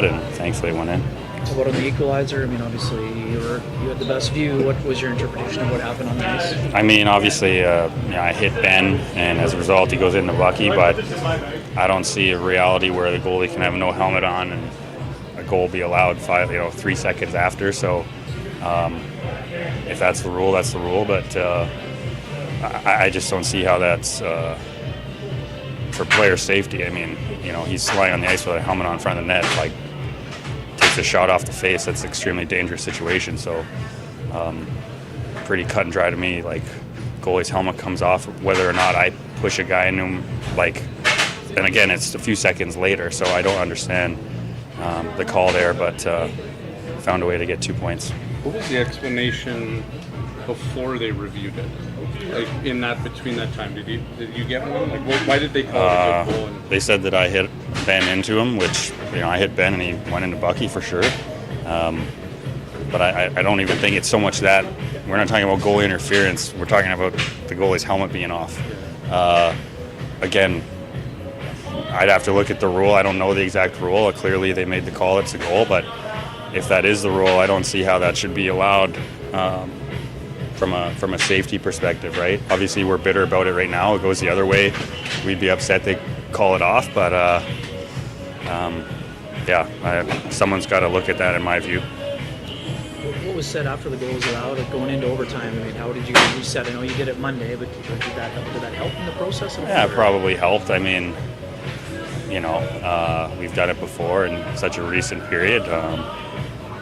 and thankfully went in. How about on the equalizer? I mean, obviously you had the best view. What was your interpretation of what happened on the ice? I mean, obviously, I hit Ben, and as a result, he goes into Bucky. But I don't see a reality where the goalie can have no helmet on and a goal be allowed 3 seconds after. So, if that's the rule, that's the rule. But I just don't see how that's for player safety. I mean, he's lying on the ice with a helmet on in front of the net, like. Takes a shot off the face. That's an extremely dangerous situation. So, pretty cut and dry to me. Like, goalie's helmet comes off, whether or not I push a guy into him. And again, it's a few seconds later, so I don't understand the call there. But found a way to get 2 points. What was the explanation before they reviewed it? Like between that time, did you get one? Like, why did they call it a good goal? They said that I hit Ben into him, which I hit Ben and he went into Bucky for sure. But I don't even think it's so much that we're not talking about goalie interference. We're talking about the goalie's helmet being off. Again, I'd have to look at the rule. I don't know the exact rule. Clearly, they made the call. It's a goal, but if that is the rule, I don't see how that should be allowed. From a safety perspective, right? Obviously, we're bitter about it right now. It goes the other way, we'd be upset they call it off. But someone's got to look at that, in my view. What was said after the goal was allowed, going into overtime? I mean, how did you reset? I know you did it Monday, but did that help in the process? Yeah, it probably helped. I mean, we've done it before in such a recent period.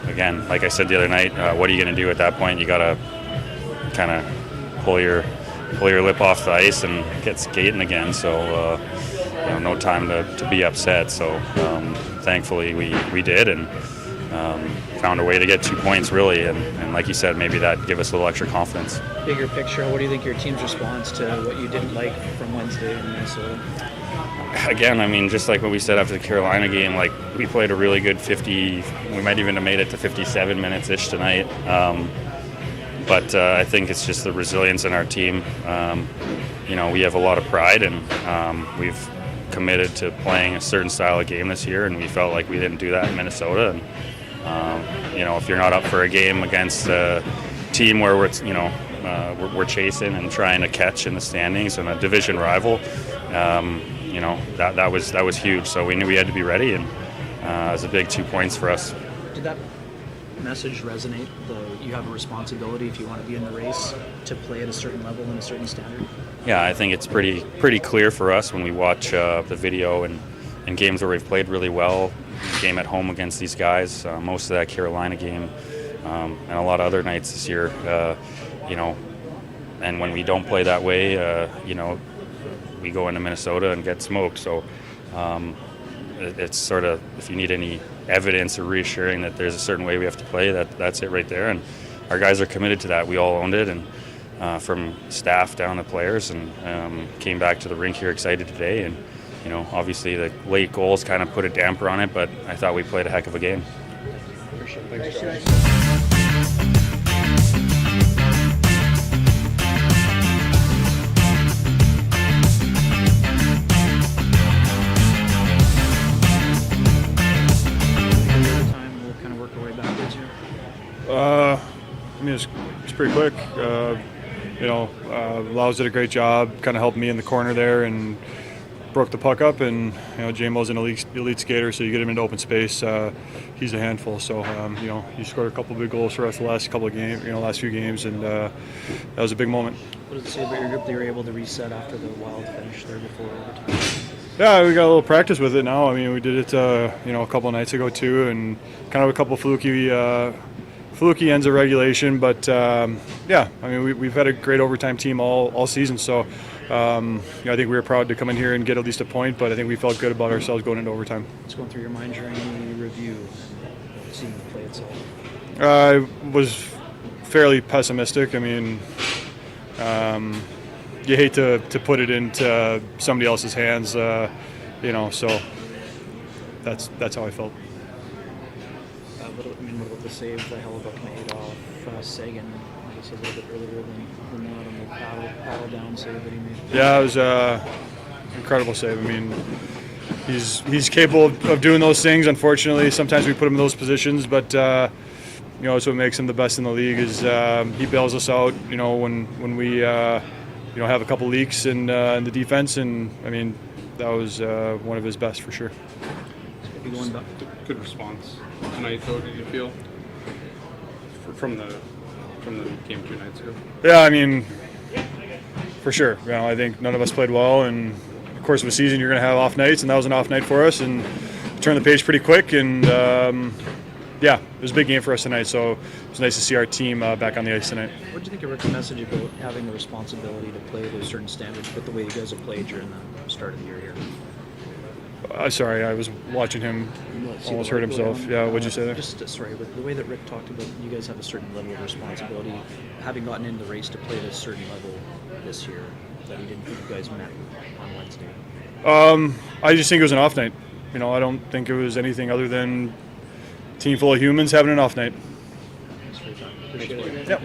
Again, like I said the other night, what are you going to do at that point? You got to kind of pull your lip off the ice and get skating again. So no time to be upset. So thankfully we did and found a way to get 2 points really. And like you said, maybe that give us a little extra confidence. Bigger picture, what do you think your team's response to what you didn't like from Wednesday in Minnesota? Again, I mean, just like what we said after the Carolina game, like we played a really good 50. We might even have made it to 57 minutes ish tonight. But I think it's just the resilience in our team. We have a lot of pride, and we've committed to playing a certain style of game this year, and we felt like we didn't do that in Minnesota. And if you're not up for a game against a team where we're chasing and trying to catch in the standings and a division rival, that was huge. So we knew we had to be ready, and it was a big 2 points for us. Did that message resonate? You have a responsibility if you want to be in the race to play at a certain level and a certain standard? Yeah, I think it's pretty clear for us when we watch the video and games where we've played really well. Game at home against these guys, most of that Carolina game, and a lot of other nights this year. And when we don't play that way, we go into Minnesota and get smoked. So it's sort of, if you need any evidence or reassuring that there's a certain way we have to play, that's it right there. And our guys are committed to that. We all owned it, and from staff down to players, and came back to the rink here excited today. And obviously the late goals kind of put a damper on it, but I thought we played a heck of a game. I mean, it's pretty quick. Laus did a great job, kind of helped me in the corner there and broke the puck up. And J-Mo's an elite skater, so you get him into open space. He's a handful. So he scored a couple big goals for us the last couple of games, last few games, and that was a big moment. What does it say about your group that you were able to reset after the wild finish there before overtime? Yeah, we got a little practice with it now. I mean, we did it, a couple of nights ago too, and kind of a couple fluky ends of regulation. But I mean, we've had a great overtime team all season. So I think we were proud to come in here and get at least a point. But I think we felt good about ourselves going into overtime. What's going through your mind during the review, seeing the play itself? I was fairly pessimistic. I mean, you hate to put it into somebody else's hands, so that's how I felt. What about the save that Hellebuck made off Sagan? I guess a little bit earlier than that on the paddle down save that he made. Yeah, it was an incredible save. I mean, he's capable of doing those things. Unfortunately, sometimes we put him in those positions, but that's what makes him the best in the league. Is he bails us out. When we have a couple leaks in the defense, and I mean that was one of his best for sure. Good response tonight, though. Did you feel from the game 2 nights ago? Yeah, I mean, for sure. I think none of us played well, and of course, of a season, you're going to have off nights, and that was an off night for us, and turned the page pretty quick, and it was a big game for us tonight, so it was nice to see our team back on the ice tonight. What do you think of Rick's message about having the responsibility to play to certain standards with the way you guys have played during the start of the year here? Sorry, I was watching him. Almost hurt himself. Yeah, what'd you say there? Sorry, but the way that Rick talked about you guys have a certain level of responsibility, having gotten into the race to play at a certain level this year that he didn't think you guys met on Wednesday. I just think it was an off night. I don't think it was anything other than a team full of humans having an off night. Thanks for your time. Appreciate it. Yep.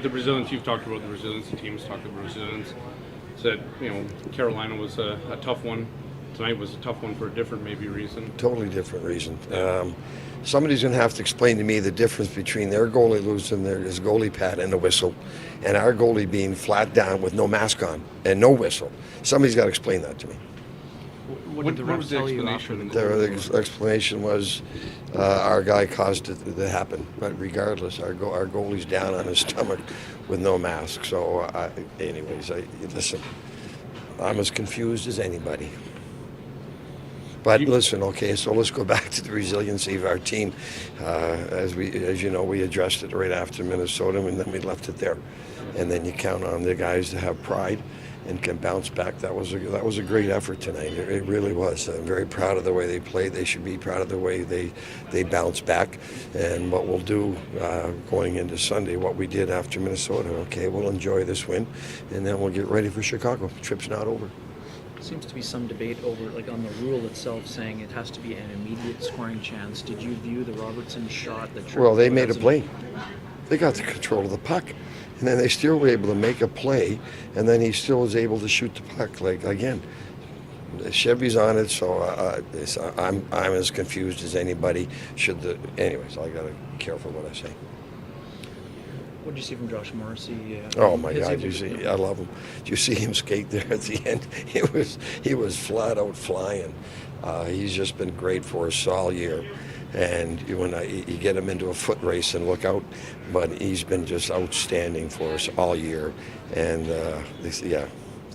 The Brazilians, you've talked about the Brazilians, the teams talked about the Brazilians. Said, Carolina was a tough one. Tonight was a tough one for a different maybe reason. Totally different reason. Somebody's going to have to explain to me the difference between their goalie losing his goalie pad and a whistle, and our goalie being flat down with no mask on and no whistle. Somebody's got to explain that to me. What did the refs tell you after the goal? The explanation was our guy caused it to happen, but regardless, our goalie's down on his stomach with no mask. So, listen, I'm as confused as anybody. But listen, okay, so let's go back to the resiliency of our team. As you know, we addressed it right after Minnesota, and then we left it there. And then you count on the guys to have pride and can bounce back. That was a great effort tonight. It really was. I'm very proud of the way they played. They should be proud of the way they bounced back. And what we'll do going into Sunday, what we did after Minnesota, okay, we'll enjoy this win, and then we'll get ready for Chicago. The trip's not over. Seems to be some debate over, on the rule itself, saying it has to be an immediate scoring chance. Did you view the Robertson shot? Well, they made a play. They got the control of the puck. and then they still were able to make a play, and then he still was able to shoot the puck. Like, again, Chevy's on it, so I'm as confused as anybody. Anyways, I got to be careful what I say. What did you see from Josh Morrissey? Oh my God! I love him. Did you see him skate there at the end? He was flat out flying. He's just been great for us all year. And when you get him into a foot race and look out, but he's been just outstanding for us all year. And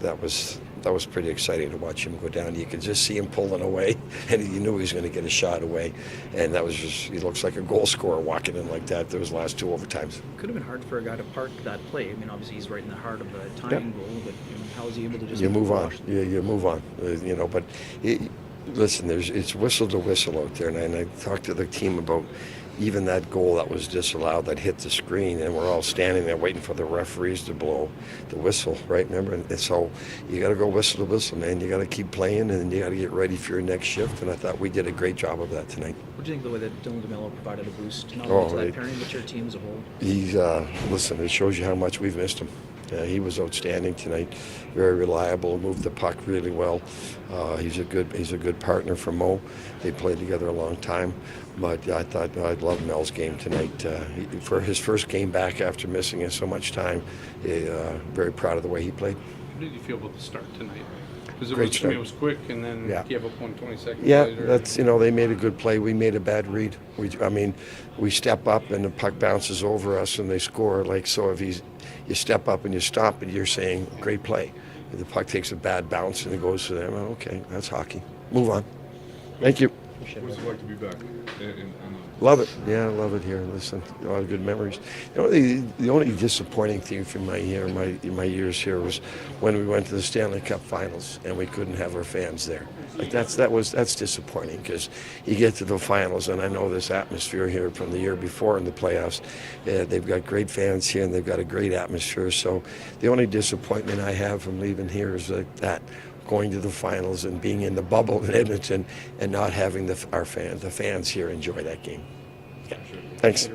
that was pretty exciting to watch him go down. You could just see him pulling away, and you knew he was going to get a shot away. And that was he looks like a goal scorer walking in like that. Those last 2 overtimes. Could have been hard for a guy to park that play. I mean, obviously he's right in the heart of the tying goal, but how is he able to just move on? You move on. But listen, it's whistle to whistle out there, and I talked to the team about even that goal that was disallowed that hit the screen, and we're all standing there waiting for the referees to blow the whistle, right? Remember? And so you got to go whistle to whistle, man. You got to keep playing, and you got to get ready for your next shift. And I thought we did a great job of that tonight. What do you think of the way that Dylan DeMello provided a boost, not only to that pairing, but your team as a whole? Listen, it shows you how much we've missed him. He was outstanding tonight, very reliable, moved the puck really well. He's a good partner for Mo. They played together a long time, but I thought I loved Mel's game tonight. For his first game back after missing so much time, very proud of the way he played. How did you feel about the start tonight? Because it was quick, and then gave up 20 seconds later. That's they made a good play. We made a bad read. We step up and the puck bounces over us and they score. Like, so if you step up and you stop it, you're saying great play. If the puck takes a bad bounce and it goes to them, well, okay, that's hockey. Move on. Thank you. What's it like to be back? Love it. Yeah, I love it here. Listen, a lot of good memories. The only disappointing thing from my years here was when we went to the Stanley Cup Finals and we couldn't have our fans there. Like that's disappointing because you get to the finals, and I know this atmosphere here from the year before in the playoffs. They've got great fans here and they've got a great atmosphere. So the only disappointment I have from leaving here is that going to the finals and being in the bubble in Edmonton and not having the fans here enjoy that game. Yeah. Thanks.